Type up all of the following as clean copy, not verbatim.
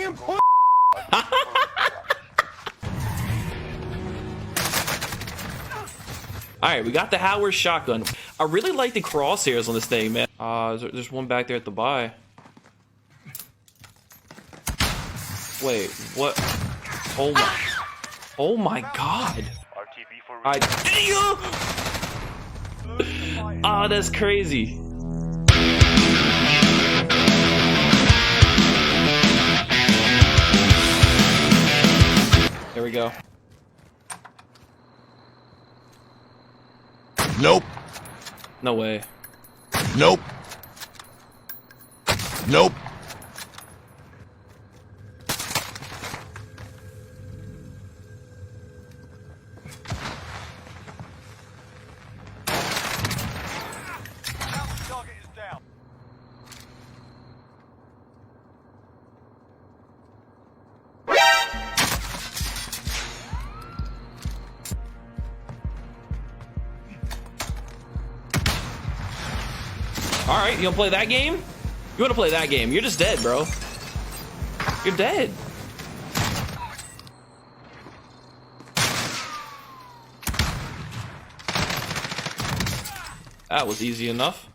Goddamn point. Alright, we got the hauer shotgun. I really like the crosshairs on this thing, man. There's one back there at the buy. Wait, what? Oh my god. Ah, that's crazy. There we go. Nope. No way. Nope. Nope. Target is down. Alright, you gonna play that game? You wanna play that game? You're just dead, bro. You're dead. That was easy enough.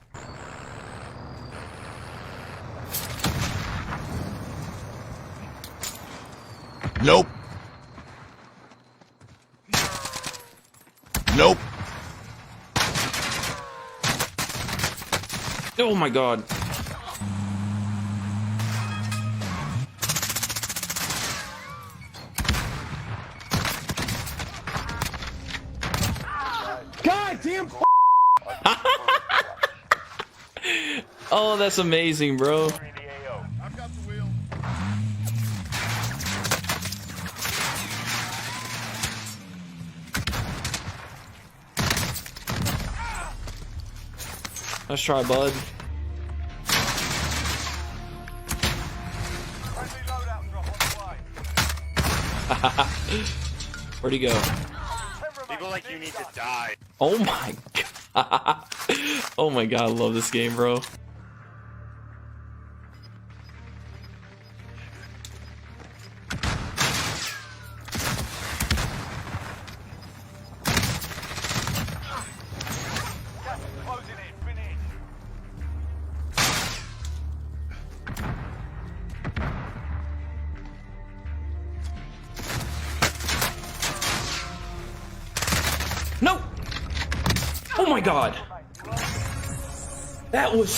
Nope. Nope. Oh my god. Goddamn. Oh, that's amazing, bro. I've got the wheel. Let's try, bud. Friendly loadout drop on the way. Where'd he go? People like you need to die. Oh my god. Oh my god, I love this game, bro. Closing in. Finish. No! Oh my god. That was